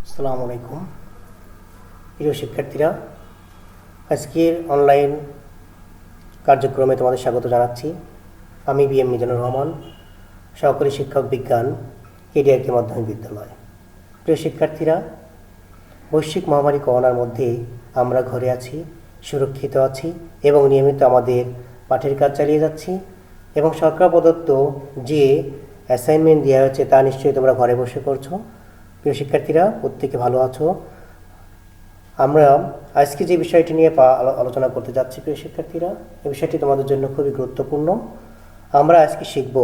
আসসালামু আলাইকুম প্রিয় শিক্ষার্থীরা, আজকের অনলাইন কার্যক্রমে তোমাদের স্বাগত জানাচ্ছি। আমি বিএম মিজানুর রহমান, সহকারী শিক্ষক বিজ্ঞান, কেডিআরকে মাধ্যমিক বিদ্যালয়। প্রিয় শিক্ষার্থীরা, বৈশ্বিক মহামারী করোনার মধ্যে আমরা ঘরে আছি, সুরক্ষিত আছি এবং নিয়মিত আমাদের পাঠের কাজ চালিয়ে যাচ্ছি এবং সরকার প্রদত্ত যে অ্যাসাইনমেন্ট দেওয়া হয়েছে তা নিশ্চয়ই তোমরা ঘরে বসে করছো। প্রিয় শিক্ষার্থীরা, প্রত্যেকে ভালো আছো। আমরা আজকে যে বিষয়টি নিয়ে আলোচনা করতে যাচ্ছি প্রিয় শিক্ষার্থীরা, এই বিষয়টি তোমাদের জন্য খুবই গুরুত্বপূর্ণ। আমরা আজকে শিখব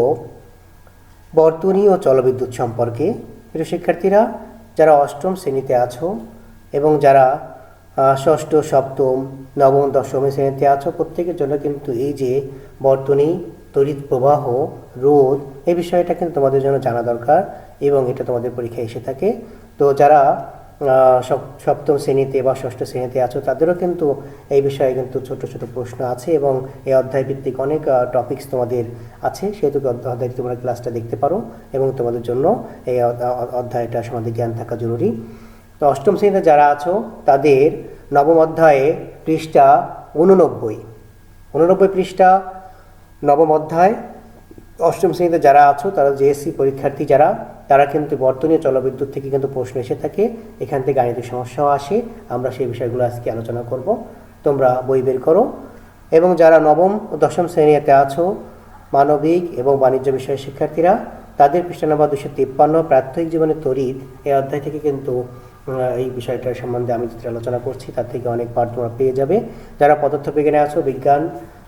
বর্তনী ও জলবিদ্যুৎ সম্পর্কে। প্রিয় শিক্ষার্থীরা, যারা অষ্টম শ্রেণীতে আছো এবং যারা ষষ্ঠ, সপ্তম, নবম, দশম শ্রেণীতে আছো, প্রত্যেকের জন্য কিন্তু এই যে বর্তনী, তড়িৎ প্রবাহ, রোধ, এই বিষয়টা কিন্তু তোমাদের জন্য জানা দরকার এবং এটা তোমাদের পরীক্ষায় এসে থাকে। তো যারা সপ্তম শ্রেণীতে বা ষষ্ঠ শ্রেণীতে আছো তাদেরও কিন্তু এই বিষয়ে কিন্তু ছোট ছোট প্রশ্ন আছে এবং এই অধ্যায় ভিত্তিক অনেক টপিকস তোমাদের আছে, সেহেতু অধ্যায়টি তোমরা ক্লাসটা দেখতে পারো এবং তোমাদের জন্য এই অধ্যায়টা সম্বন্ধে জ্ঞান থাকা জরুরি। তো অষ্টম শ্রেণীতে যারা আছো তাদের নবম অধ্যায়ে পৃষ্ঠা 89 পৃষ্ঠা, নবম অধ্যায়। অষ্টম শ্রেণীতে যারা আছো তারা জেএসসি পরীক্ষার্থী যারা, তারা কিন্তু বর্তনী ও জলবিদ্যুৎ থেকে কিন্তু প্রশ্ন এসে থাকে, এখান থেকে গাণিতিক সমস্যাও আসে। আমরা সেই বিষয়গুলো আজকে আলোচনা করব, তোমরা বই বের করো। এবং যারা নবম ও দশম শ্রেণীতে আছো, মানবিক এবং বাণিজ্য বিষয়ের শিক্ষার্থীরা, তাদের পৃষ্ঠা নম্বর 253 প্রাত্যহিক জীবনের তড়িৎ, এই অধ্যায় থেকে কিন্তু এই বিষয়টার সম্বন্ধে আমি যেটা আলোচনা করছি তার থেকে অনেক পাঠ তোমরা পেয়ে যাবে। যারা পদার্থবিজ্ঞানে আছো, বিজ্ঞান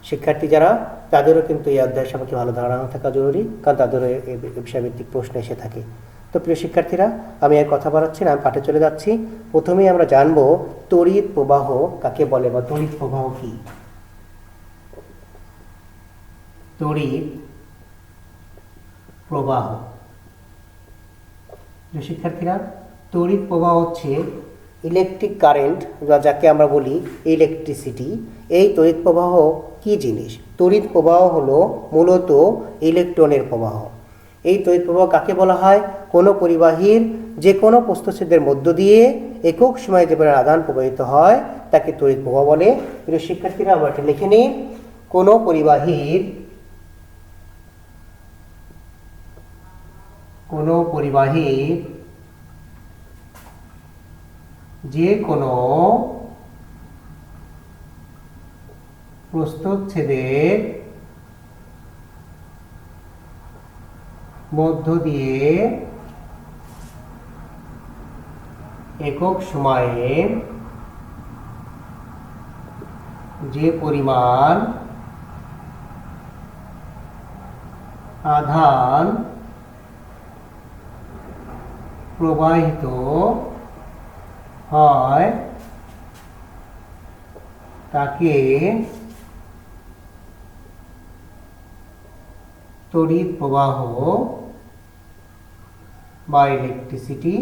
শিক্ষার্থী যারা, তাদেরও কিন্তু এই অধ্যায় সম্পর্কে ভালো ধারণা থাকা জরুরি, কারণ তাদেরও এই বিষয়ভিত্তিক প্রশ্ন এসে থাকে। তো প্রিয় শিক্ষার্থীরা, আমি আর কথা বাড়াচ্ছি না, আমি পাঠে চলে যাচ্ছি। প্রথমেই আমরা জানবো তড়িৎ প্রবাহ কাকে বলে বা তড়িৎ প্রবাহ কি। তড়িৎ প্রবাহ, প্রিয় শিক্ষার্থীরা, তড়িৎ প্রবাহ হচ্ছে ইলেকট্রিক কারেন্ট বা যাকে আমরা বলি ইলেকট্রিসিটি। এই তড়িৎ প্রবাহ কি জিনিস? তড়িৎ প্রবাহ হলো মূলত ইলেকট্রনের প্রবাহ। এই তড়িৎ প্রবাহ কাকে বলা হয়? কোনো পরিবাহীর যে কোনো প্রস্থচ্ছেদের মধ্য দিয়ে একক সময়ে যে পরিমাণ আধান প্রবাহিত হয় তাকে তড়িৎ প্রবাহ বলে। প্রিয় শিক্ষার্থীরা, আমরা এটা লিখে নিই। কোনো পরিবাহীর যে কোনো প্রস্থচ্ছেদের মধ্য দিয়ে একক সময়ে যে পরিমাণ আধান প্রবাহিত হয় তাকে তড়িৎ প্রবাহ বা ইলেকট্রিসিটি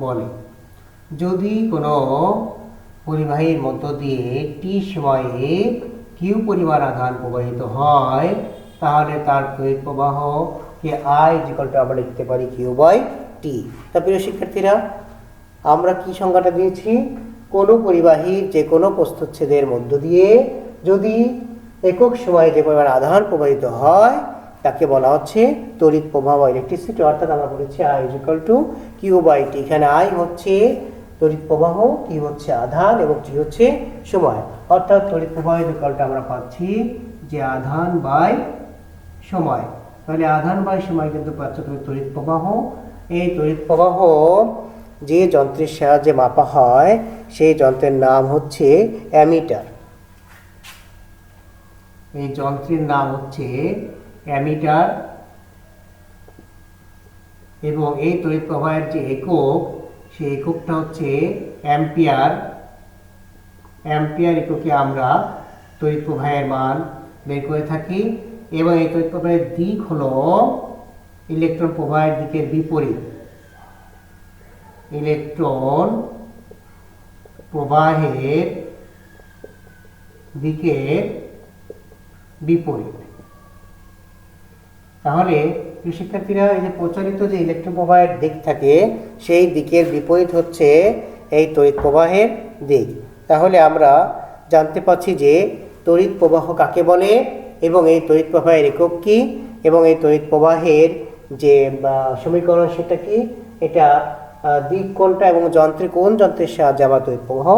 বলে। যদি কোনো পরিবাহীর মধ্য দিয়ে টি সময়ে কিউ পরিমাণ আধান প্রবাহিত হয় তাহলে তার তড়িৎ প্রবাহকে আই ইকুয়াল টু আমরা লিখতে পারি কিউ বাই টি। তা প্রিয় শিক্ষার্থীরা, আমরা কি সংজ্ঞাটা দিয়েছি? কোনো পরিবাহীর যে কোনো প্রস্থচ্ছেদের মধ্য দিয়ে যদি একক সময়ে যে পরিমাণ আধান প্রবাহিত হয় তাকে বলা হচ্ছে তড়িৎ প্রবাহ বা ইলেকট্রিসিটি, অর্থাৎ আমরা বলেছি I equal to Q by T. এখানে আই হচ্ছে তড়িৎ প্রবাহ, কি হচ্ছে আধান এবং টি হচ্ছে সময়, অর্থাৎ তড়িৎ প্রবাহ ইকুয়াল টু আমরা পাচ্ছি যে আধান বাই সময়। তাহলে আধান বাই সময় কিন্তু পাচ্ছ তুমি তড়িৎ প্রবাহ। এই তড়িৎ প্রবাহ যে যন্ত্রের সাহায্যে মাপা হয় সেই যন্ত্রের নাম হচ্ছে অ্যামিটার। এই যন্ত্রের নাম হচ্ছে অ্যামিটার এবং এই তড়িৎ প্রবাহের যে একক, সেই এককটা হচ্ছে অ্যাম্পিয়ার। অ্যাম্পিয়ার এককে আমরা তড়িৎ প্রবাহের মান বের করে থাকি এবং এই তড়িৎ প্রবাহের দিক হলো ইলেকট্রন প্রবাহের দিকের বিপরীত। ইলেকট্রন প্রবাহের দিকের বিপরীত। তাহলে প্রিয় শিক্ষার্থীরা, এই যে প্রচলিত যে ইলেকট্রন প্রবাহের দিক থাকে সেই দিকের বিপরীত হচ্ছে এই তড়িৎ প্রবাহের দিক। তাহলে আমরা জানতে পারছি যে তড়িৎ প্রবাহ কাকে বলে এবং এই তড়িৎ প্রবাহের একক কী এবং এই তড়িৎ প্রবাহের যে সমীকরণ সেটা কি, এটা দিক কোনটা এবং কোন যন্ত্রের সাহায্যে আমরা তড়িৎ প্রবাহ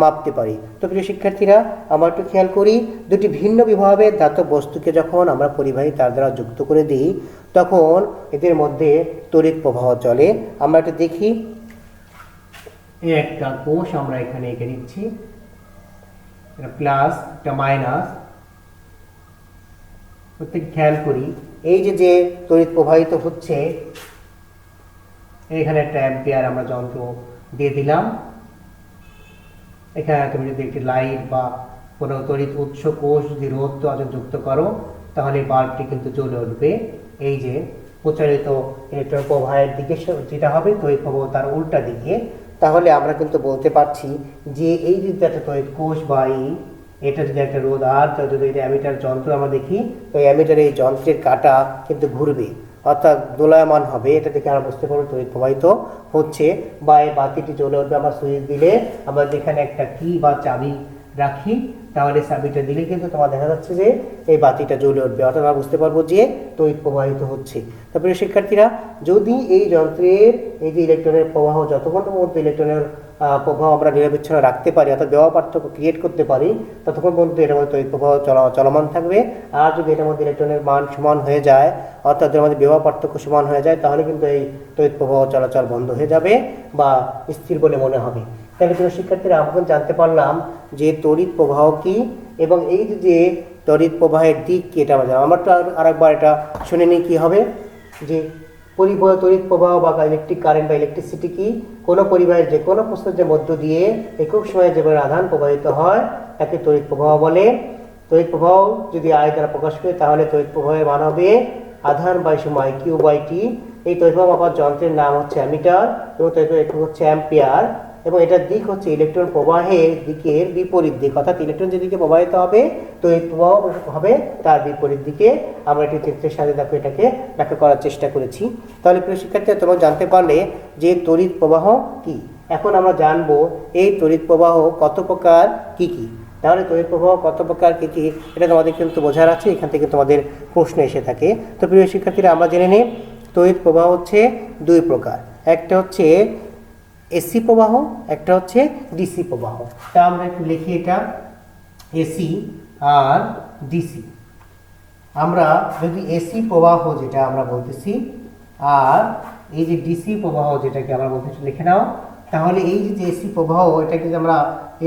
মাপতে পারি। তো প্রিয় শিক্ষার্থীরা, আমরা একটু খেয়াল করি, দুটি ভিন্ন বিভবের ধাতব বস্তুকে যখন আমরা পরিবাহী তার দ্বারা যুক্ত করে দিই তখন এদের মধ্যে তড়িৎ প্রবাহ চলে। আমরা একটু দেখি, একটা কোষ আমরা এখানে এঁকে নিচ্ছি, এটা প্লাস, এটা মাইনাস। প্রত্যেক খেয়াল করি, এই যে তড়িৎ প্রবাহিত হচ্ছে, এখানে একটা অ্যাম্পিয়ার আমরা যন্ত্র দিয়ে দিলাম। এখানে তুমি যদি একটি লাইট বা কোনো তড়িৎ উৎস কোষ যদি রোধ যুক্ত করো তাহলে বাল্বটি কিন্তু জ্বলে উঠবে। এই যে প্রচারিত ইলেকট্রন প্রবাহের দিকে যেটা হবে তড়িৎ প্রবাহ তার উল্টা দিকে। তাহলে আমরা কিন্তু বলতে পারছি যে এই যদি একটা তড়িৎ কোষ বা এটা যদি একটা রোধ আর যদি এটা অ্যামিটার যন্ত্র আমরা দেখি, তো অ্যামিটার এই যন্ত্রের কাঁটা কিন্তু ঘুরবে, অর্থাৎ দোলায়মান হবে। এটা থেকে আমরা বুঝতে পারবো তড়িৎ প্রবাহিত হচ্ছে। বা এই বাতিটি জ্বলে উঠবে, আমরা সুইচ দিলে আমরা যেখানে একটা কি বা চাবি রাখি তাহলে চাবিটা দিলে কিন্তু তোমার দেখা যাচ্ছে যে এই বাতিটা জ্বলে উঠবে, অর্থাৎ আমরা বুঝতে পারবো যে তড়িৎ প্রবাহিত হচ্ছে। তারপরে শিক্ষার্থীরা, যদি এই যন্ত্রের এই যে ইলেকট্রনের প্রবাহ যতক্ষণ পর্যন্ত ইলেকট্রনের প্রবাহ আমরা নিরবিচ্ছিন্ন রাখতে পারি, অর্থাৎ দেওয়া পার্থক্য ক্রিয়েট করতে পারি, ততক্ষণ পর্যন্ত এটার মধ্যে তড়িৎ প্রবাহ চলমান থাকবে। আর যদি এটার মধ্যে ইলেকট্রনের মান সমান হয়ে যায়, অর্থাৎ এর মধ্যে বিভব পার্থক্য সমান হয়ে যায়, তাহলে কিন্তু এই তড়িৎ প্রবাহ চলাচল বন্ধ হয়ে যাবে বা স্থির বলে মনে হবে। তাহলে প্রিয় শিক্ষার্থীরা, আমরা জানতে পারলাম যে তড়িৎ প্রবাহ কি এবং এই যে তড়িৎ প্রবাহের দিক কি এটা আমরা জানলাম। আমরা তো আরেকবার এটা শুনে নিই কি হবে, যে তড়িৎ প্রবাহ বা ইলেকট্রিক কারেন্ট বা ইলেকট্রিসিটি কি, কোনো পরিবাহের যে কোনো প্রস্তুতের মধ্য দিয়ে একক সময়ে যেভাবে আধান প্রবাহিত হয় তাকে তড়িৎ প্রবাহ বলে। তড়িৎ প্রবাহ যদি আয় দ্বারা প্রকাশ করে তাহলে তড়িৎ প্রবাহের মান হবে আধান বাই সময় কিউ বাই টি। এই তড়িৎ প্রবাহ মাপার যন্ত্রের নাম হচ্ছে অ্যামিটার এবং তড়িৎ একক হচ্ছে অ্যাম্পিয়ার এবং এটার দিক হচ্ছে ইলেকট্রন প্রবাহের দিকের বিপরীত দিক, অর্থাৎ ইলেকট্রন যেদিকে প্রবাহিত হবে তড়িৎ প্রবাহ হবে তার বিপরীত দিকে। আমরা একটি চিত্রের সাথে দেখো এটাকে ব্যাখ্যা করার চেষ্টা করেছি। তাহলে প্রিয় শিক্ষার্থীরা, তোমরা জানতে পারলে যে তড়িৎ প্রবাহ কি। এখন আমরা জানবো এই তড়িৎ প্রবাহ কত প্রকার কি কি। তাহলে তড়িৎ প্রবাহ কত প্রকার কি কি এটা তোমাদের কিন্তু বোঝার আছে, এখান থেকে তোমাদের প্রশ্ন এসে থাকে। তো প্রিয় শিক্ষার্থীরা, আমরা জেনে নিই তড়িৎ প্রবাহ হচ্ছে দুই প্রকার, একটা হচ্ছে এসি প্রবাহ, একটা হচ্ছে ডিসি প্রবাহ। তা আমরা একটু লিখি, এটা এসি আর ডিসি। আমরা যদি এসি প্রবাহ যেটা আমরা বলতেছি আর এই যে ডিসি প্রবাহ যেটাকে আমরা বলতেছি লিখে নাও। তাহলে এই যে এসি প্রবাহ এটাকে আমরা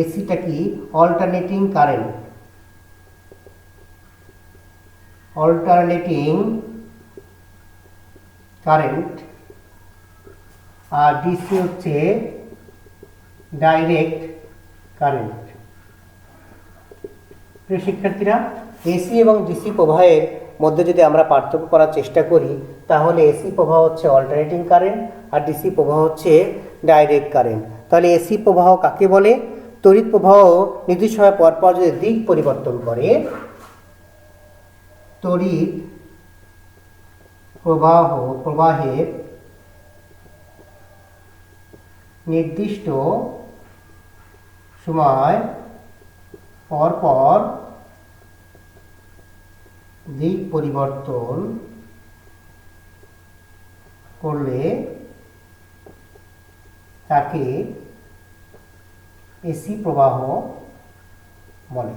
এসিটা কি অল্টারনেটিং কারেন্ট আর ডিসি হচ্ছে ডাইরেক্ট কারেন্ট। প্রিয় শিক্ষার্থীরা, এসি এবং ডিসি প্রবাহের মধ্যে যদি আমরা পার্থক্য করার চেষ্টা করি তাহলে এসি প্রবাহ হচ্ছে অল্টারনেটিং কারেন্ট আর ডিসি প্রবাহ হচ্ছে ডাইরেক্ট কারেন্ট। তাহলে এসি প্রবাহ কাকে বলে? তড়িৎ প্রবাহ নির্দিষ্ট সময় পর পর যদি দিক পরিবর্তন করে, তড়িৎ প্রবাহের নির্দিষ্ট সময় পর পর দিক পরিবর্তন করলে তাকে এসি প্রবাহ বলে।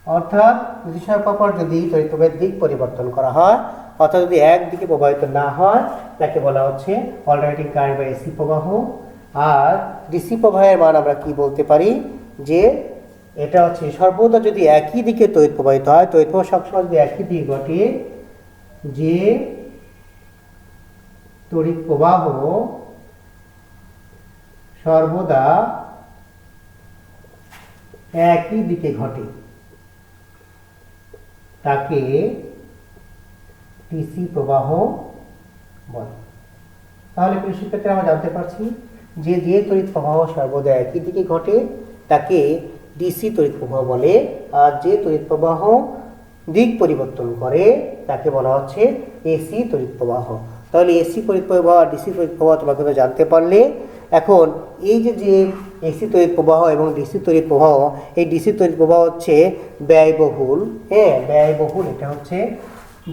অর্থাৎ নির্দিষ্ট সময় পর পর যদি তড়িৎ প্রবাহের দিক পরিবর্তন করা হয়, অর্থাৎ যদি একদিকে প্রবাহিত না হয়, তাকে বলা হচ্ছে অল্টারনেটিং কারেন্ট বা এসি প্রবাহ। আর ডিসি প্রবাহের মান আমরা কি বলতে পারি, যে এটা হচ্ছে সর্বদা যদি একই দিকে তড়িৎ প্রবাহিত হয়, তড়িৎ প্রবাহ সবসময় যদি একই দিকে ঘটে, যে তড়িৎ প্রবাহ সর্বদা একই দিকে ঘটে তাকে ডিসি প্রবাহ বলে। তাহলে প্রিয় শিক্ষার্থীরা, আমরা জানতে পারছি যে তড়িৎ প্রবাহ সর্বদা একই দিকে ঘটে তাকে ডিসি তড়িৎ প্রবাহ বলে, আর যে তড়িৎ প্রবাহ দিক পরিবর্তন করে তাকে বলা হচ্ছে এসি তড়িৎ প্রবাহ। তাহলে এসি তড়িৎ প্রবাহ আর ডিসি তড়িৎ প্রবাহ তোমরা কিন্তু জানতে পারলে। এখন এই যে এসি তড়িৎ প্রবাহ এবং ডিসি তড়িৎ প্রবাহ, এই ডিসি তড়িৎ প্রবাহ হচ্ছে ব্যয়বহুল, হ্যাঁ ব্যয়বহুল, এটা হচ্ছে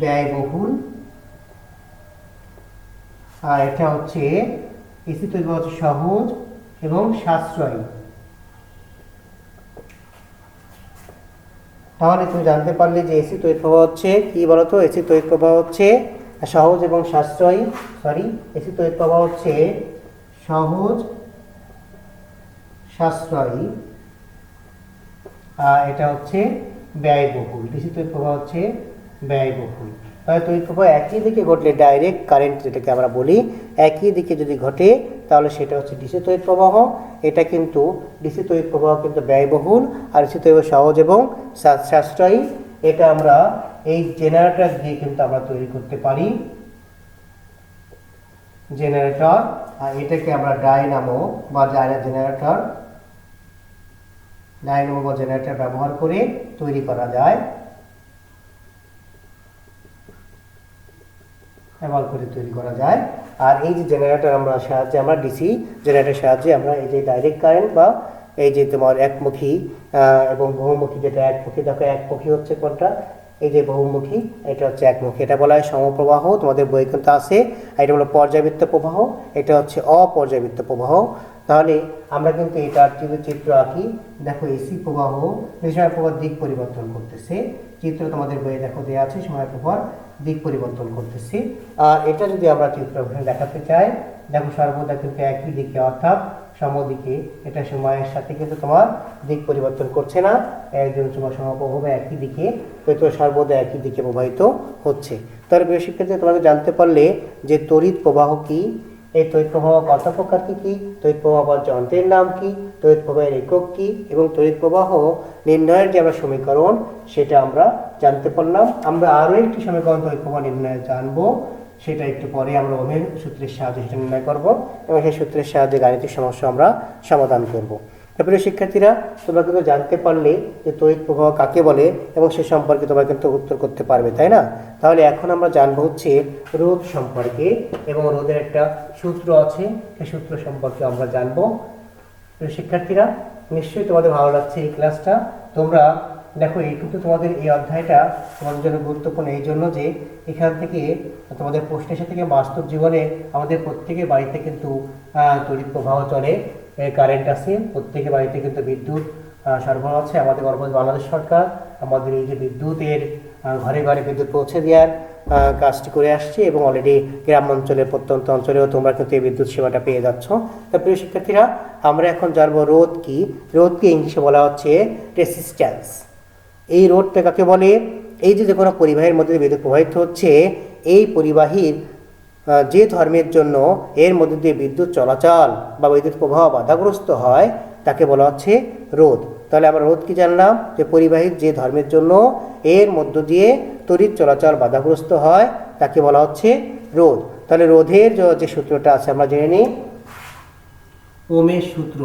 ব্যয়বহুল, আর এটা হচ্ছে এসি তড়িৎ প্রবাহ হচ্ছে সহজ এবং সাশ্রয়ী। তাহলে তুমি জানতে পারলে যে এসি তড়িৎ প্রবাহ হচ্ছে কি বলতো, এসি তড়িৎ প্রবাহ হচ্ছে সহজ এবং সাশ্রয়ী, এসি তড়িৎ প্রবাহ হচ্ছে সহজ সাশ্রয়ী, আর এটা হচ্ছে ব্যয়বহুল। ডিসি তড়িৎ প্রবাহ হচ্ছে ব্যয়বহুল। তাহলে তড়িৎ প্রবাহ একই দিকে ঘটলে, ডাইরেক্ট কারেন্ট যেটাকে আমরা বলি, একই দিকে যদি ঘটে তাহলে সেটা হচ্ছে ডিসি তড়িৎ প্রবাহ। এটা কিন্তু ডিসি তড়িৎ প্রবাহ কিন্তু ব্যয়বহুল, আর এসি তড়িৎ সহজ এবং সাশ্রয়ী। এটা আমরা এই জেনারেটর দিয়ে কিন্তু আমরা তৈরি করতে পারি, জেনারেটর, আর এটাকে আমরা ডায়নামো বা জেনারেটর, ডায়নামো বা জেনারেটর ব্যবহার করে তৈরি করা যায়, ব্যবহার করে তৈরি করা যায়। আর এই যে জেনারেটর আমরা সাহায্যে, আমরা ডিসি জেনারেটর সাহায্যে আমরা এই যে ডাইরেক্ট কারেন্ট বা এই যে তোমার একমুখী এবং বহুমুখী, যেটা একমুখী, দেখো একমুখী হচ্ছে কোনটা, এই যে বহুমুখী, এটা হচ্ছে একমুখী, এটা বলা হয় সমপ্রবাহ, তোমাদের বই কিন্তু আছে। এটা হলো পর্যাবৃত্ত প্রবাহ, এটা হচ্ছে অপর্যাবৃত্ত প্রবাহ। তাহলে আমরা কিন্তু এটার যদি চিত্র আঁকি, দেখো এসি প্রবাহ সময় প্রবাহ দিক পরিবর্তন করতেছে, চিত্র তোমাদের বইয়ে দেখো দেওয়া আছে, সময় প্রবাহ দিক পরিবর্তন করতেছে। আর এটা যদি আমরা চিত্র দেখাতে চাই, দেখো সর্বদা কিন্তু একই দিকে, অর্থাৎ সমদিকে, এটা সময়ের সাথে কিন্তু তোমার দিক পরিবর্তন করছে না, একজন তোমার সমপ্রবাহ একই দিকে, তো সর্বদা একই দিকে প্রবাহিত হচ্ছে। তার প্রিয় শিক্ষার্থী, তোমাকে জানতে পারলে যে তড়িৎ প্রবাহ কি, এই তড়িৎ প্রবাহ কত প্রকার কি, তড়িৎ প্রবাহ যন্ত্রের নাম কি, তড়িৎ প্রবাহের একক কি, এবং তড়িৎ প্রবাহ নির্ণয়ের যে আমরা সমীকরণ সেটা আমরা জানতে পারলাম। আমরা আরও একটি সমীকরণ তড়িৎ প্রবাহ নির্ণয় জানবো, সেটা একটু পরে আমরা ওহমের সূত্রের সাহায্যে সেটা নির্ণয় করব, এবং সেই সূত্রের সাহায্যে গাণিতিক সমস্যা আমরা সমাধান করব। প্রিয় শিক্ষার্থীরা, তোমরা কিন্তু জানতে পারলে যে তড়িৎ প্রবাহ কাকে বলে এবং সে সম্পর্কে তোমরা কিন্তু উত্তর করতে পারবে, তাই না? তাহলে এখন আমরা জানবো হচ্ছে রোধ সম্পর্কে, এবং রোধের একটা সূত্র আছে, সেই সূত্র সম্পর্কে আমরা জানবো। প্রিয় শিক্ষার্থীরা, নিশ্চয়ই তোমাদের ভালো লাগছে এই ক্লাসটা। তোমরা দেখো, এই কিন্তু তোমাদের এই অধ্যায়টা তোমাদের জন্য গুরুত্বপূর্ণ এই জন্য যে এখান থেকে তোমাদের প্রশ্ন এসে থেকে বাস্তব জীবনে আমাদের প্রত্যেকের বাড়িতে কিন্তু তড়িৎ প্রবাহ চলে, কারেন্ট আছে, প্রত্যেকের বাড়িতে কিন্তু বিদ্যুৎ সরবরাহ আছে। আমাদের বাংলাদেশ সরকার আমাদের এই যে বিদ্যুতের ঘরে ঘরে বিদ্যুৎ পৌঁছে দেওয়ার কাজটি করে আসছে, এবং অলরেডি গ্রাম অঞ্চলে, প্রত্যন্ত অঞ্চলেও তোমরা কিন্তু এই বিদ্যুৎ সেবাটা পেয়ে যাচ্ছ। তা প্রিয় শিক্ষার্থীরা, আমরা এখন জানবো রোধ কি। রোধকে ইংলিশে বলা হচ্ছে রেসিস্ট্যান্স। এই রোধটা কাকে বলে? এই যে কোনো পরিবাহীর মধ্যে বিদ্যুৎ প্রবাহিত হচ্ছে, এই পরিবাহীর যে ধর্মের জন্য এর মধ্যে দিয়ে বিদ্যুৎ চলাচল বা বিদ্যুৎ প্রবাহ বাধাগ্রস্ত হয় তাকে বলা হচ্ছে রোধ। তাহলে আমরা রোধ কি জানলাম, যে পরিবাহীর যে ধর্মের জন্য এর মধ্য দিয়ে তড়িৎ চলাচল বাধাগ্রস্ত হয় তাকে বলা হচ্ছে রোধ। তাহলে রোধের যে সূত্রটা আছে আমরা জেনে নিই, ওহমের সূত্র।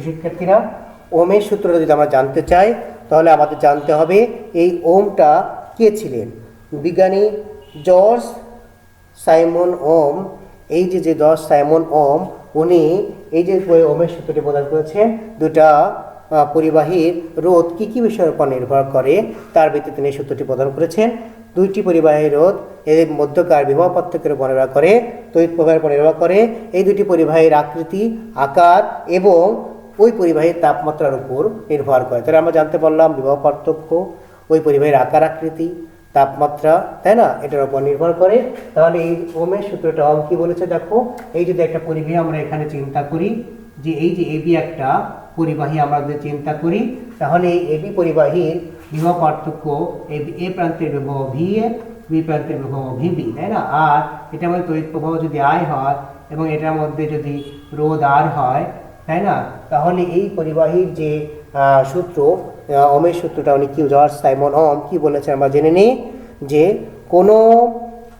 শিক্ষার্থীরা, ওহমের সূত্রটা যদি আমরা জানতে চাই তাহলে আমাদের জানতে হবে এই ওহমটা কে ছিলেন। বিজ্ঞানী জর্জ সাইমন ওহম, এই যে জর্জ সাইমন ওহম, উনি এই যে ওহমের সূত্রটি প্রদান করেছেন, দুটা পরিবাহীর রোধ কী কী বিষয়ের উপর নির্ভর করে তার ভিত্তিতে তিনি সূত্রটি প্রদান করেছেন। দুইটি পরিবাহীর রোধ এর মধ্যকার বিভব পার্থক্যের উপর নির্ভর করে, তড়িৎ প্রবাহের উপর নির্ভর করে, এই দুটি পরিবাহীর আকৃতি, আকার এবং ওই পরিবাহীর তাপমাত্রার উপর নির্ভর করে। তাহলে আমরা জানতে পারলাম বিভব পার্থক্য, ওই পরিবাহীর আকার আকৃতি, তাপমাত্রা, তাই না, এটার উপর নির্ভর করে। তাহলে এই ওহমের সূত্রটা ওহম কি বলেছে দেখো, এই যদি একটা পরিবাহী আমরা এখানে চিন্তা করি, যে এই যে এবি একটা পরিবাহী আমরা যদি চিন্তা করি, তাহলে এই এবি পরিবাহীর বিভব পার্থক্য, এ প্রান্তের বিভব ভি এ, বি প্রান্তের বিভব ভিবি, তাই না। আর এটার মধ্যে তড়িৎ প্রবাহ যদি আই হয় এবং এটার মধ্যে যদি রোধ আর হয়, তাই না, তাহলে এই পরিবাহীর যে সূত্র, ওহমের সূত্রটা উনি কি, জর্জ সাইমন ওহম কি বলেছেন আমরা জেনে নিই, যে কোনো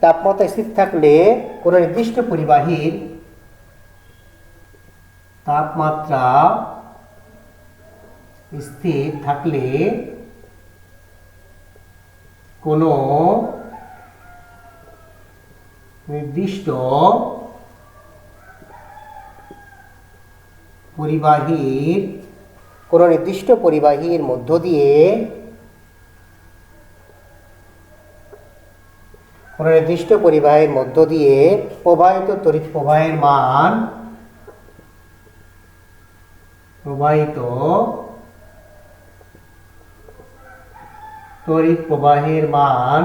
তাপমাত্রা স্থির থাকলে কোনো নির্দিষ্ট পরিবাহীর তাপমাত্রা স্থির থাকলে কোনো নির্দিষ্ট পরিবাহীর মধ্য দিয়ে প্রবাহিত তড়িৎ প্রবাহের মান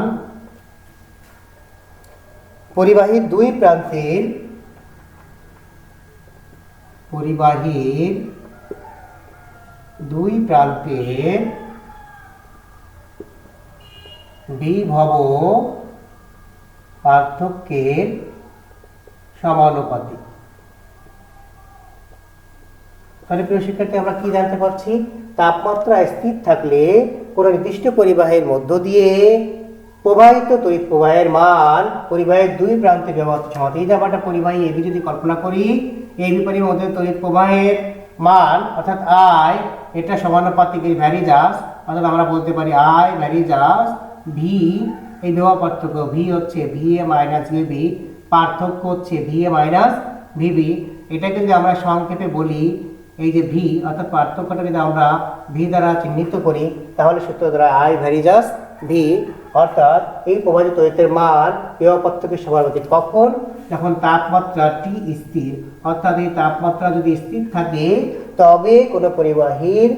পরিবাহীর দুই প্রান্তের বিভব পার্থক্যের সমানুপাতিক। তাহলে প্রিয় শিক্ষার্থী, আমরা কি জানতে পারছি? তাপমাত্রা স্থির থাকলে কোনো নির্দিষ্ট পরিবাহের মধ্য দিয়ে প্রবাহিত তড়িৎ প্রবাহের মান পরিবাহের দুই প্রান্তে ব্যবহৃত সমানুপাতিক। এই যে আমরা একটা পরিবাহী এবি যদি কল্পনা করি, এবি পরিবাহের মধ্যে তড়িৎ প্রবাহের মান অর্থাৎ আই, এটা সমানুপাতিক এই ভ্যারিজাস, অর্থাৎ আমরা বলতে পারি আই ভ্যারিজাস ভি। এই বিভব পার্থক্য ভি হচ্ছে ভিএ মাইনাস ভিবি, পার্থক্য হচ্ছে ভিএ মাইনাস ভিবি। এটাকে যদি আমরা সংক্ষেপে বলি, এই যে ভি অর্থাৎ পার্থক্যটা যদি আমরা ভি দ্বারা চিহ্নিত করি, তাহলে সূত্র দ্বারা আই ভ্যারিজাস ভি, অর্থাৎ এই প্রবাহিত তড়িতের মান বিভব পার্থক্যের সমানুপাতিক। কখন? যখন তাপমাত্রা টি স্থির, অর্থাৎ এই তাপমাত্রা যদি স্থির থাকে তবে কোনো পরিবাহীর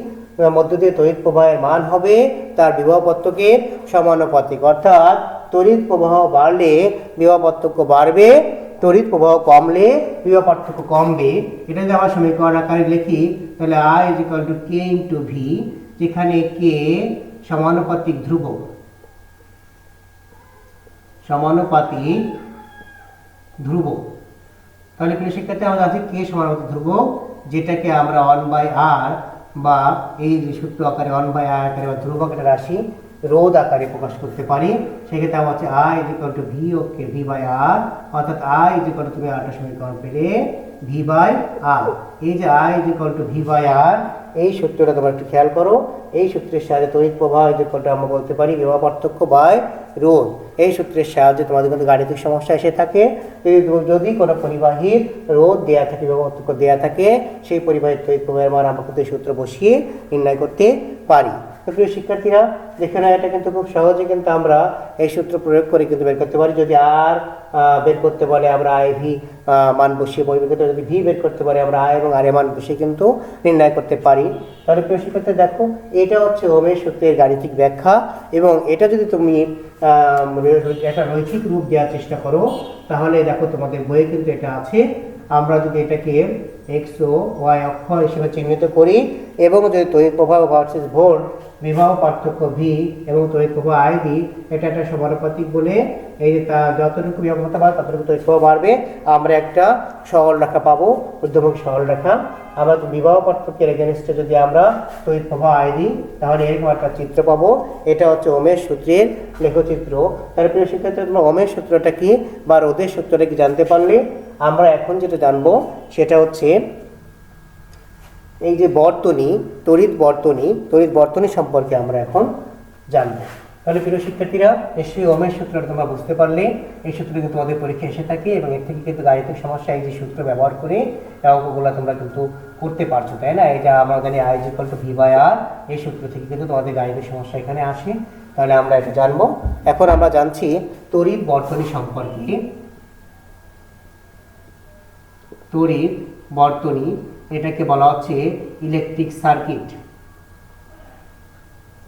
মধ্য দিয়ে তড়িৎ প্রবাহের মান হবে তার বিভব পার্থক্যের সমানুপাতিক। অর্থাৎ তড়িৎ প্রবাহ বাড়লে বিভব পার্থক্য বাড়বে, তড়িৎ প্রবাহ কমলে বিভব পার্থক্য কমবে। এটা যদি আমরা সমীকরণ আকারে লিখি, তাহলে I = K × V, যেখানে K সমানুপাতিক ধ্রুবক, তাহলে প্রিয় শিক্ষার্থী, আমরা জানি K সমানুপাতিক ধ্রুবক, যেটাকে আমরা 1/r বা এই যে সূত্র আকারে 1/r আকারে বা ধ্রুবক একটা রাশি রোধ আকারে প্রকাশ করতে পারি। সেক্ষেত্রে আমরা হচ্ছে I = V ওকে V/r, অর্থাৎ I = তুমি আরেকটা সমীকরণ পেলে V/r। এই যে I = V/r, এই সূত্রটা তোমরা একটু খেয়াল করো। এই সূত্রের সাহায্যে তড়িৎ প্রবাহ আমরা বলতে পারি বিভব পার্থক্য বাই রোধ। এই সূত্রের সাহায্যে তোমাদের কিন্তু গাণিতিক সমস্যা এসে থাকে, যদি কোনো পরিবাহীর রোধ দেয়া থাকে, বিভব পার্থক্য দেয়া থাকে, সেই পরিবাহীর তড়িৎ প্রবাহের মান আমরা কিন্তু এই সূত্র বসিয়ে নির্ণয় করতে পারি। তো প্রিয় শিক্ষার্থীরা, দেখে না, এটা কিন্তু খুব সহজে কিন্তু আমরা এই সূত্র প্রয়োগ করে কিন্তু বের করতে পারি। যদি আর বের করতে বলে আমরা IV মান বসিয়ে ক্ষেত্রে যদি ভি বের করতে পারি আমরা I এবং R এর মান বসিয়ে কিন্তু নির্ণয় করতে পারি। তাহলে প্রিয় শিক্ষার্থী, দেখো, এটা হচ্ছে ওহমের সূত্রের গাণিতিক ব্যাখ্যা, এবং এটা যদি তুমি একটা রৈখিক রূপ দেওয়ার চেষ্টা করো, তাহলে দেখো তোমাদের বইয়ে কিন্তু এটা আছে। আমরা যদি এটাকে এক্স ও ওয়াই অক্ষ হিসেবে চিহ্নিত করি এবং যদি তড়িৎ প্রবাহ ভার্সেস ভোল্ট, বিভব পার্থক্য ভি এবং তড়িৎ প্রবাহ আই দিই, এটা একটা সমানুপাতিক বলে এই যে যতটুকু বিভব হতে পারে ততটুকু তড়িৎ প্রবাহ বাড়বে। আমরা একটা সরল রেখা পাবো, ঊর্ধ্বমুখী সরল রেখা। আমরা বিভব পার্থক্যের এগেনস্টে যদি আমরা তড়িৎ প্রবাহ আই দিই, তাহলে এরকম একটা চিত্র পাবো। এটা হচ্ছে ওহমের সূত্রের লেখচিত্র। তাহলে প্রিয় শিক্ষার্থী, তোমরা ওহমের সূত্রটা কি বা রোধের সূত্রটা কি জানতে পারলে? আমরা এখন যেটা জানবো সেটা হচ্ছে এই যে তড়িৎ বর্তনী সম্পর্কে আমরা এখন জানবো। তাহলে প্রিয় শিক্ষার্থীরা, নিশ্চয়ই ওহমের সূত্রটা তোমরা বুঝতে পারলে। এই সূত্র কিন্তু তোমাদের পরীক্ষা এসে থাকে এবং এর থেকে কিন্তু গাণিতিক সমস্যা এই যে সূত্র ব্যবহার করে অঙ্কগুলো তোমরা কিন্তু করতে পারছো, তাই না? এই যে আমরা জানি I = V/r, এই সূত্র থেকে কিন্তু তোমাদের গাণিতিক সমস্যা এখানে আসে। তাহলে আমরা এটা জানবো। এখন আমরা জানছি তড়িৎ বর্তনী সম্পর্কে। তড়িৎ বর্তনী, এটাকে বলা হচ্ছে ইলেকট্রিক সার্কিট।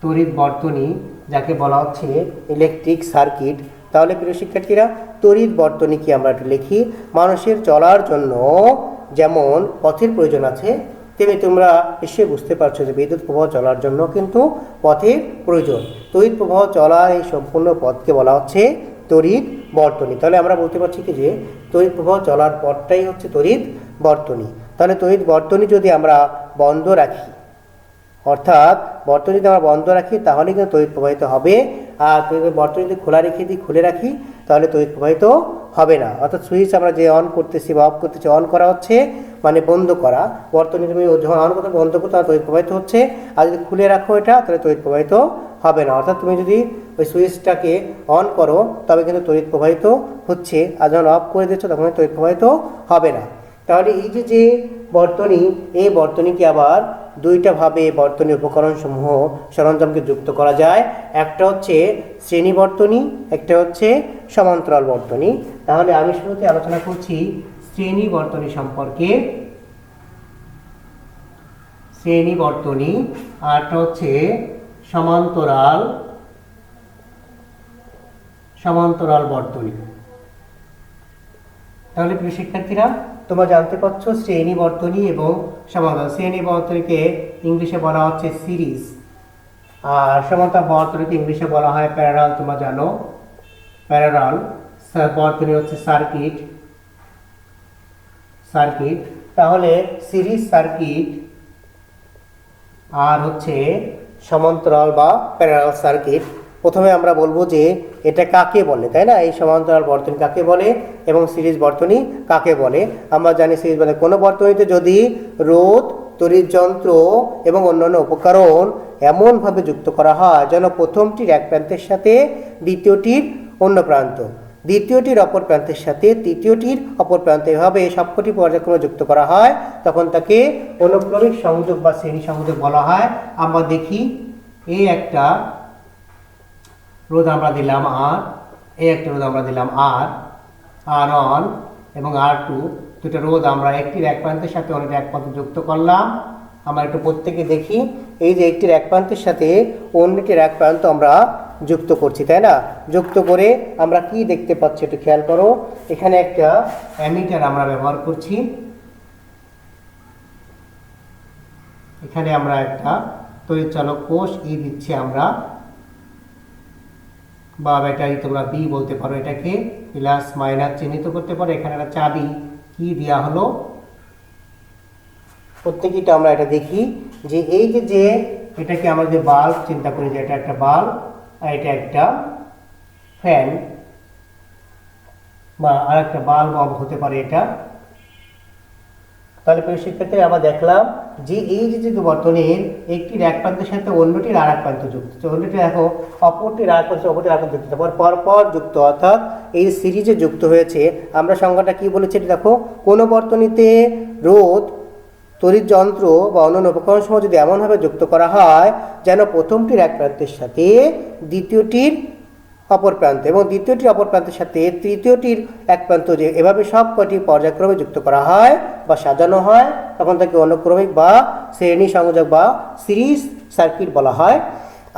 তড়িৎ বর্তনী যাকে বলা হচ্ছে ইলেকট্রিক সার্কিট। তাহলে প্রিয় শিক্ষার্থীরা, তড়িৎ বর্তনী কি আমরা একটু লিখি। মানুষের চলার জন্য যেমন পথের প্রয়োজন আছে, তেমনি তোমরা নিশ্চয়ই বুঝতে পারছো যে বিদ্যুৎ প্রবাহ চলার জন্য কিন্তু পথের প্রয়োজন। তড়িৎ প্রবাহ চলার এই সম্পূর্ণ পথকে বলা হচ্ছে তড়িৎ বর্তনী। তাহলে আমরা বলতে পারছি কি যে তড়িৎ প্রবাহ চলার পথটাই হচ্ছে তড়িৎ বর্তনী। তাহলে তড়িৎ বর্তনী যদি আমরা বন্ধ রাখি, অর্থাৎ বর্তনী যদি আমরা বন্ধ রাখি, তাহলে কিন্তু তড়িৎ প্রবাহিত হবে। আর বর্তনী যদি খুলে রাখি, তাহলে তড়িৎ প্রবাহিত হবে না। অর্থাৎ সুইচ আমরা যে অন করতেছি বা অফ করতেছি, অন করা হচ্ছে মানে বন্ধ করা। বর্তনী তুমি যখন অন করতে বন্ধ করতে তড়িৎ প্রবাহিত হচ্ছে, আর যদি খুলে রাখো এটা তাহলে তড়িৎ প্রবাহিত হবে না। অর্থাৎ তুমি যদি ওই সুইচটাকে অন করো তবে কিন্তু তড়িৎ প্রবাহিত হচ্ছে, আর যখন অফ করে দিচ্ছ তখন তড়িৎ প্রবাহিত হবে না। তাহলে এই যে বর্তনী, এই বর্তনীকে আবার দুইটা ভাবে বর্তনী উপকরণসমূহ সরঞ্জামকে যুক্ত করা যায়। একটা হচ্ছে শ্রেণী বর্তনী, একটা হচ্ছে সমান্তরাল বর্তনী। তাহলে আমি শুরুতে আলোচনা করছি শ্রেণী বর্তনী সম্পর্কে। শ্রেণী বর্তনী, আরটা হচ্ছে সমান্তরাল বর্তনী। তাহলে প্রিয় শিক্ষার্থীরা, তোমরা জানতে পারছো শ্রেণী বর্তনী এবং সমান্তরাল। শ্রেণী বর্তনীকে ইংলিশে বলা হচ্ছে সিরিজ, আর সমান্তরাল বর্তনীকে ইংলিশে বলা হয় প্যারালাল। তোমরা জানো প্যারালাল বর্তনী হচ্ছে সার্কিট। তাহলে সিরিজ সার্কিট আর হচ্ছে সমান্তরাল বা প্যারালাল সার্কিট। প্রথমে আমরা বলবো যে এটা কাকে বলে, তাই না? এই সমান্তরাল বর্তনী কাকে বলে এবং সিরিজ বর্তনী কাকে বলে? আমরা জানি সিরিজ বলে কোনো বর্তনীতে যদি রোধ, তড়িৎ যন্ত্র এবং অন্যান্য উপকরণ এমনভাবে যুক্ত করা হয় যেন প্রথমটির এক প্রান্তের সাথে দ্বিতীয়টির অন্য প্রান্ত, দ্বিতীয়টির অপর প্রান্তের সাথে তৃতীয়টির অপর প্রান্তে, এভাবে সবকটি পর্যায়ক্রমে যুক্ত করা হয়, তখন তাকে অনুক্রমিক সংযোগ বা শ্রেণী সংযোগ বলা হয়। আমরা দেখি এই একটা রোধ আমরা দিলাম আর, এই একটা রোধ আমরা দিলাম R1 এবং R2, দুটো রোধ আমরা একটির এক প্রান্তের সাথে অন্যটির এক প্রান্ত যুক্ত করলাম। আমরা একটু প্রত্যেকে দেখি, এই যে একটির এক প্রান্তের সাথে অন্যটির এক প্রান্ত আমরা যুক্ত করছি, তাই না? যুক্ত করে আমরা কি দেখতে পাচ্ছি একটু খেয়াল করো। এখানে একটা অ্যামিটার আমরা ব্যবহার করছি। এখানে আমরা একটা তড়িৎচালক কোষ ই দিচ্ছি আমরা, বা ব্যাটারি তোমরা বি বলতে পারো, এটাকে প্লাস মাইনাস চিহ্নিত করতে পারো। এখানে একটা চাবি কি দেওয়া হলো, প্রত্যেকটা আমরা এটা দেখি যে এই যে এটাকে আমরা যে বাল্ব চিন্তা করি, যে এটা একটা বাল্ব আর এটা একটা ফ্যান বা আর একটা বাল্ব হতে পারে এটা। তাহলে প্রিয় শিক্ষার্থীরা, আমরা দেখলাম যে এই যে বর্তনীর একটির এক প্রান্তের সাথে অন্যটির আর এক প্রান্ত যুক্ত, অন্যটি দেখো অপরটির আর প্রান্ত অপরটির আর প্রান্ত যুক্ত, পরপর যুক্ত, অর্থাৎ এই সিরিজে যুক্ত হয়েছে। আমরা সংজ্ঞাটা কি বলেছি দেখো, কোনো বর্তনীতে রোধ, তড়িৎ যন্ত্র বা অন্যান্য উপকরণ সমূহ যদি এমনভাবে যুক্ত করা হয় যেন প্রথমটির এক প্রান্তের সাথে দ্বিতীয়টির অপর প্রান্ত এবং দ্বিতীয়টির অপর প্রান্তের সাথে তৃতীয়টির এক প্রান্ত, যে এভাবে সব কটি পর্যায়ক্রমে যুক্ত করা হয় বা সাজানো হয়, তখন তাকে অনুক্রমিক বা শ্রেণী সংযোগ বা সিরিজ সার্কিট বলা হয়।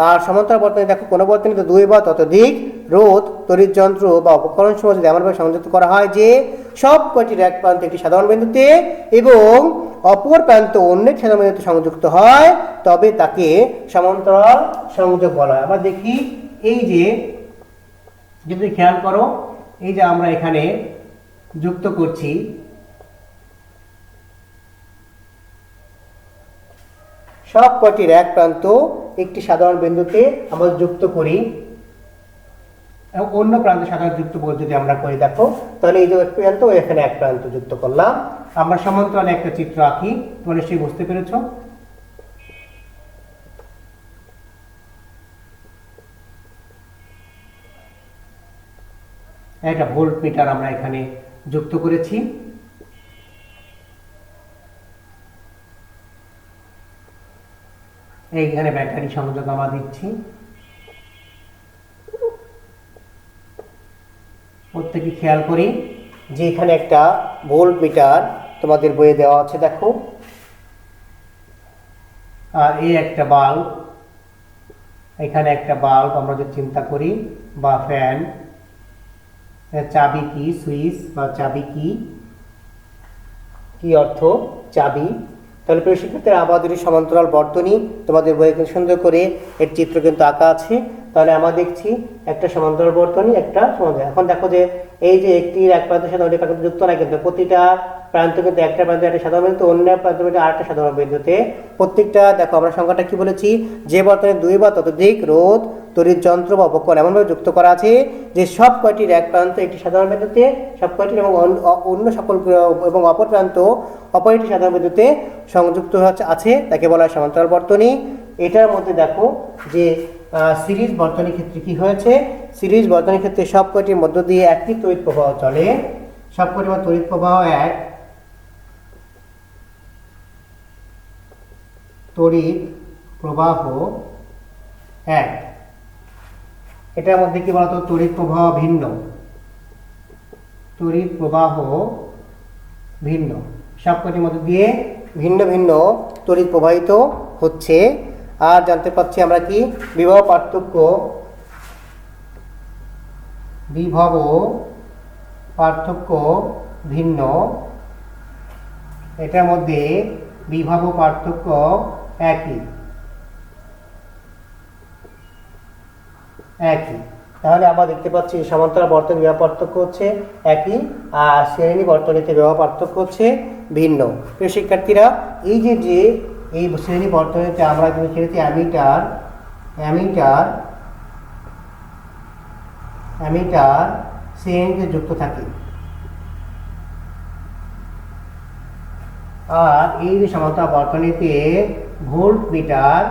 আর সমান্তরাল বর্তনী দেখো, কোনো বর্তনীতে দুই বা ততোধিক রোধ, তড়িৎ যন্ত্র বা উপকরণ সমূহ যদি এমনভাবে সংযুক্ত করা হয় যে সব কটির এক প্রান্ত একটি সাধারণ বিন্দুতে এবং অপর প্রান্ত অন্য সাধারণ বিন্দুতে সংযুক্ত হয়, তবে তাকে সমান্তরাল সংযোগ বলা হয়। আমরা দেখি এই যে, যদি খেয়াল করো, এই যে আমরা এখানে যুক্ত করছি, সব কটির এক প্রান্ত একটি সাধারণ বিন্দুতে আমরা যুক্ত করি এবং অন্য প্রান্ত সাধারণ যুক্ত যদি আমরা করি, দেখো তাহলে এই যে এক প্রান্ত এখানে এক প্রান্ত যুক্ত করলাম। আমরা সমান্তরালে একটা চিত্র আঁকি, তোমরা নিশ্চয়ই বুঝতে পেরেছো। একটা ভোল্ট মিটার আমরা এখানে যুক্ত করেছি। এইখানে ব্যাটারি সংযোগ আমরা দিচ্ছি। প্রত্যেকে খেয়াল করি যে এখানে একটা ভোল্ট মিটার তোমাদের বইয়ে দেওয়া আছে, দেখো। আর এই একটা বাল্ব, এখানে একটা বাল্ব আমরা যদি চিন্তা করি, বা ফ্যান, চাবি কি, সুইচ বা চাবি কি অর্থ চাবি। তাহলে প্রিয় শিক্ষার্থীরা, আমাদের সমান্তরাল বর্তনী তোমাদের বইয়ে সুন্দর করে এর চিত্র কিন্তু আঁকা আছে। তাহলে আমরা দেখছি একটা সমান্তরাল বর্তনী, একটা সমান্তরাল। এখন দেখো যে এই যে একটির এক প্রান্তের সাথে অন্য প্রান্ত যুক্ত না, কিন্তু প্রতিটা প্রান্ত কিন্তু একটা প্রান্তে একটা সাধারণ বিন্দু, অন্য প্রান্ত আরেকটা সাধারণ বিন্দুতে। প্রত্যেকটা দেখো আমরা সংখ্যাটা কি বলেছি, যে বর্তনী 2 বা ততোধিক রোধ, তড়িৎ যন্ত্র বা উপকরণ এমনভাবে যুক্ত করা আছে যে সব কয়টির এক প্রান্ত একটি সাধারণ বিন্দুতে, সব কয়টির এবং অন্য সকল এবং অপর প্রান্ত অপর একটি সাধারণ বিন্দুতে সংযুক্ত আছে, তাকে বলা হয় সমান্তরাল বর্তনী। এটার মধ্যে দেখো যে সিরিজ বর্তনীর ক্ষেত্রে কি হয়েছে, সিরিজ বর্তনীর ক্ষেত্রে সব কয়টির মধ্য দিয়ে একটি তড়িৎ প্রবাহ চলে, সব কয়টির তড়িৎ প্রবাহ এক, তড়িৎ প্রবাহ এক। এটার মধ্যে কি বলতো, তড়িৎ প্রবাহ ভিন্ন, তড়িৎ প্রবাহ ভিন্ন, সবকটির মধ্যে দিয়ে ভিন্ন ভিন্ন তড়িৎ প্রবাহিত হচ্ছে। আর জানতে পাচ্ছি আমরা কি, বিভব পার্থক্য, বিভব পার্থক্য ভিন্ন, এটার মধ্যে বিভব পার্থক্য একই, একই। তাহলে আমরা দেখতে পাচ্ছি সমান্তরাল বর্তনী বিভব পার্থক্য হচ্ছে একই, আর শ্রেণী বর্তনীতে বিভব পার্থক্য হচ্ছে ভিন্ন। প্রিয় শিক্ষার্থীরা, এই যে এই শ্রেণী বর্তনীতে আমরা কিন্তু খেলেছি অ্যামিটার, অ্যামিটার, অ্যামিটার শ্রেণীতে যুক্ত থাকে। আর এই যে সমান্তরাল বর্তনীতে ভোল্ট মিটার,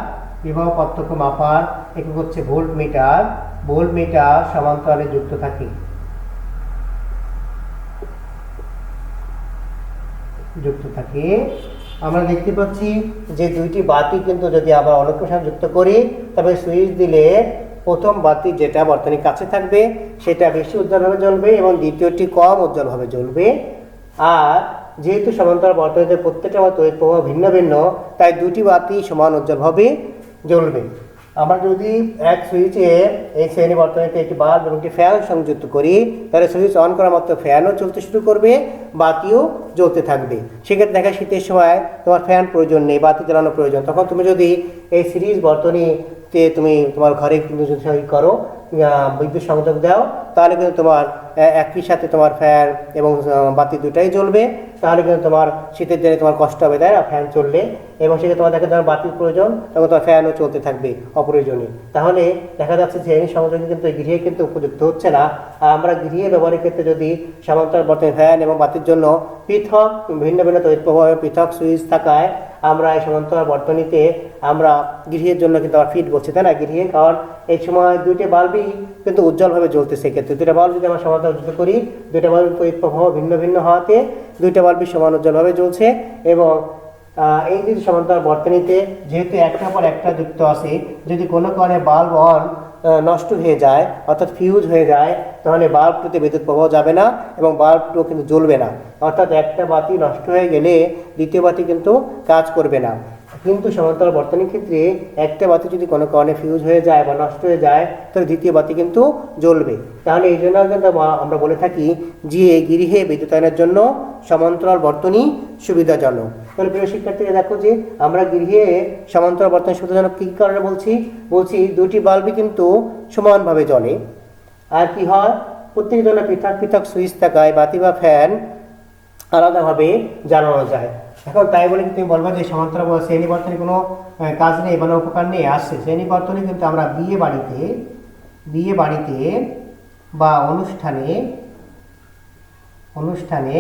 বিভব পার্থক্য মাপার একক হচ্ছে ভোল্ট মিটার, ভোল্ট মিটার সমান্তরালে যুক্ত থাকে, যুক্ত থাকে। আমরা দেখতে পাচ্ছি যে দুইটি বাতি কিন্তু যদি আবার অনুক্রমের সাথে যুক্ত করি, তবে সুইচ দিলে প্রথম বাতি যেটা বর্তনীর কাছে থাকবে সেটা বেশি উজ্জ্বলভাবে জ্বলবে এবং দ্বিতীয়টি কম উজ্জ্বলভাবে জ্বলবে। আর যেহেতু সমান্তরাল বর্তনীতে প্রত্যেকটা তড়িৎ প্রবাহ ভিন্ন ভিন্ন, তাই দুটি বাতি সমান উজ্জ্বলভাবে জ্বলবে। আমরা যদি এক সুইচে এই শ্রেণী বর্তনীতে একটি বাল্ব এবং একটি ফ্যান সংযুক্ত করি, তাহলে সুইচ অন করা মাত্র ফ্যানও চলতে শুরু করবে, বাতিও জ্বলতে থাকবে। সেক্ষেত্রে দেখা শীতের সময় তোমার ফ্যান প্রয়োজন নেই, বাতি জ্বালানো প্রয়োজন। তখন তুমি যদি এই সিরিজ বর্তনীতে তুমি তোমার ঘরে কিন্তু যদি করো, বিদ্যুৎ সংযোগ দাও, তাহলে কিন্তু তোমার একই সাথে তোমার ফ্যান এবং বাতি দুটাই জ্বলবে। তাহলে কিন্তু তোমার শীতের দিনে তোমার কষ্ট হবে, তাই না, ফ্যান চললে। এবং সেক্ষেত্রে তোমার দেখা যাবে বাতির প্রয়োজন, তখন তোমার ফ্যানও চলতে থাকবে অপ্রয়োজনীয়। তাহলে দেখা যাচ্ছে যে এই সংযোগ কিন্তু গৃহে কিন্তু উপযুক্ত হচ্ছে না। আমরা গৃহে ব্যবহারের ক্ষেত্রে যদি সমান্তরাল বর্তনী ফ্যান এবং বাতির জন্য পৃথক ভিন্ন ভিন্ন তড়িৎ প্রবাহের পৃথক সুইচ থাকায় আমরা এই সমান্তরাল বর্তনীতে আমরা গৃহের জন্য কিন্তু আবার ফিট বলছি, তাই না, গৃহে। কারণ এই সময় দুইটি বাল্বই কিন্তু উজ্জ্বলভাবে জ্বলতে, সেক্ষেত্রে দুইটা বাল্ব যদি আমরা সমান্তরাল যুক্ত করি, দুইটা বাল্বের তড়িৎ প্রবাহ ভিন্ন ভিন্ন হওয়াতে দুইটা বাল্বই সমান উজ্জ্বলভাবে জ্বলছে। এবং এই যে সমান্তরাল বর্তনীতে যেহেতু একটার পর একটা যুক্ত আছে, যদি কোনো কারণে বাল্ব অন নষ্ট হয়ে যায়, অর্থাৎ ফিউজ হয়ে যায়, তাহলে বাল্বটিতে বিদ্যুৎ প্রবাহ যাবে না এবং বাল্বটিও কিন্তু জ্বলবে না। অর্থাৎ একটা বাতি নষ্ট হয়ে গেলে দ্বিতীয় বাতি কিন্তু কাজ করবে না। কিন্তু সমান্তরাল বর্তনীর ক্ষেত্রে একটা বাতি যদি কোনো কারণে ফিউজ হয়ে যায় বা নষ্ট হয়ে যায়, তাহলে দ্বিতীয় বাতি কিন্তু জ্বলবে। তাহলে এই জন্য কিন্তু আমরা বলে থাকি যে গৃহে বিদ্যুতায়নের জন্য সমান্তরাল বর্তনী সুবিধাজনক। তাহলে প্রিয় শিক্ষার্থীরা, দেখো যে আমরা গৃহে সমান্তরাল বর্তনী সুবিধাজনক কী কারণে বলছি দুটি বাল্বই কিন্তু সমানভাবে জ্বলে। আর কি হয়, প্রত্যেকের জন্য পৃথক পৃথক সুইচ থাকায় বাতি বা ফ্যান আলাদাভাবে জ্বালানো যায়। এখন তাই বলে তুমি বলবো যে সমান্তরাল শ্রেণী বর্তনী কোনো কাজ নেই মানে উপকার নেই, আসছে। শ্রেণী বর্তনী কিন্তু আমরা বিয়ে বাড়িতে বা অনুষ্ঠানে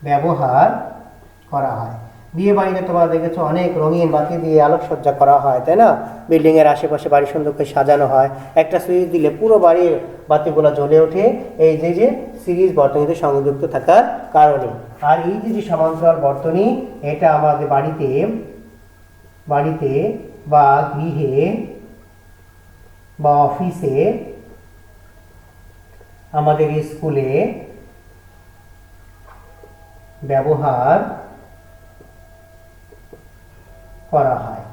ব্যবহার করা হয়। বিয়ে বাড়িতে তোমরা দেখেছো অনেক রঙিন বাতি দিয়ে আলোকসজ্জা করা হয়, তাই না, বিল্ডিংয়ের আশেপাশে বাড়ি সুন্দর করে সাজানো হয়। একটা সুইচ দিলে পুরো বাড়ির বাতিগুলো জ্বলে ওঠে, এই যে সিরিজ বর্তনীতে সংযুক্ত থাকার কারণে। আর এই যে সমান্তরাল বর্তনী, এটা আমাদের বাড়িতে বা গৃহে বা অফিসে, আমাদের স্কুলে ব্যবহার করা হয়।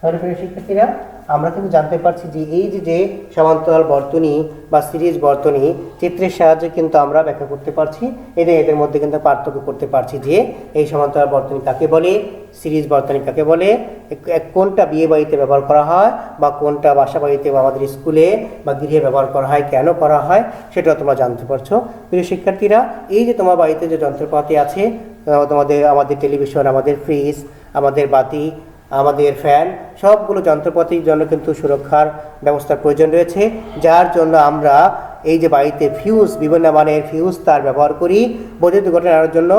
তাহলে প্রিয় শিক্ষার্থীরা আমরা কিন্তু জানতে পারছি যে এই যে সমান্তরাল বর্তনী বা সিরিজ বর্তনী চিত্রের সাহায্যে কিন্তু আমরা ব্যাখ্যা করতে পারছি, এদের মধ্যে কিন্তু পার্থক্য করতে পারছি যে এই সমান্তরাল বর্তনী কাকে বলে, সিরিজ বর্তনী কাকে বলে, কোনটা বিয়ে বাড়িতে ব্যবহার করা হয় বা কোনটা বাসা বাড়িতে বা আমাদের স্কুলে বা গৃহে ব্যবহার করা হয়, কেন করা হয় সেটাও তোমরা জানতে পারছো। প্রিয় শিক্ষার্থীরা এই যে তোমার বাড়িতে যে যন্ত্রপাতি আছে, আমাদের টেলিভিশন, আমাদের ফ্রিজ, আমাদের বাতি, আমাদের ফ্যান, সবগুলো যন্ত্রপাতির জন্য কিন্তু সুরক্ষার ব্যবস্থার প্রয়োজন রয়েছে, যার জন্য আমরা এই যে বাড়িতে ফিউজ, বিভিন্ন মানের ফিউজ তার ব্যবহার করি। বৈদ্যুতিক দুর্ঘটনা এড়ানোর জন্য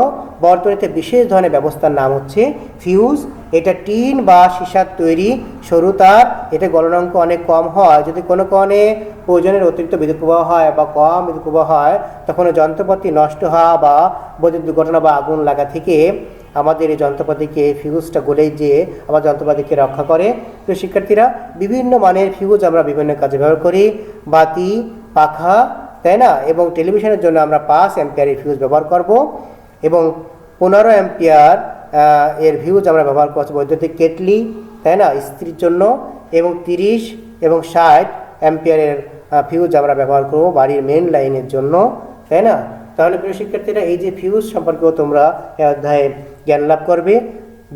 বর্তনীতে বিশেষ ধরনের ব্যবস্থার নাম হচ্ছে ফিউজ। এটা টিন বা সীসার তৈরি সরু তার, এটা গলনাঙ্ক অনেক কম হয়। যদি কোনো কারণে প্রয়োজনের অতিরিক্ত বিদ্যুৎ প্রবাহ হয় বা কম বিদ্যুৎ প্রবাহ হয়, তখন যন্ত্রপাতি নষ্ট হওয়া বা বৈদ্যুতিক দুর্ঘটনা বা আগুন লাগা থেকে আমাদের এই যন্ত্রপাতিকে ফিউজটা গলেই যে আমার যন্ত্রপাতিকে রক্ষা করে। তো শিক্ষার্থীরা বিভিন্ন মানের ফিউজ আমরা বিভিন্ন কাজে ব্যবহার করি, বাতি, পাখা, তাই না, এবং টেলিভিশনের জন্য আমরা 5 অ্যাম্পিয়ারের ফিউজ ব্যবহার করব এবং 15 অ্যাম্পিয়ার এর ফিউজ আমরা ব্যবহার করছি বৈদ্যুতিক কেটলি, তাই না, ইস্ত্রির জন্য, এবং 30 এবং 60 অ্যাম্পিয়ারের ফিউজ আমরা ব্যবহার করব বাড়ির মেন লাইনের জন্য, তাই না। তাহলে প্রিয় শিক্ষার্থীরা এই যে ফিউজ সম্পর্কেও তোমরা এই অধ্যায়ে জ্ঞান লাভ করবে।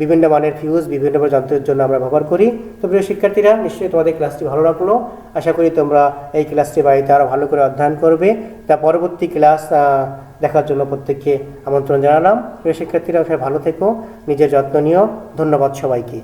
বিভিন্ন মানের ফিউজ বিভিন্ন যন্ত্রের জন্য আমরা ব্যবহার করি। তো প্রিয় শিক্ষার্থীরা নিশ্চয়ই তোমাদের ক্লাসটি ভালো লাগলো। আশা করি তোমরা এই ক্লাসটি বাড়িতে আরও ভালো করে অধ্যয়ন করবে। তা পরবর্তী ক্লাস দেখার জন্য প্রত্যেককে আমন্ত্রণ জানালাম। প্রিয় শিক্ষার্থীরা সবাই ভালো থেকো, নিজের যত্ন নিও। ধন্যবাদ সবাইকে।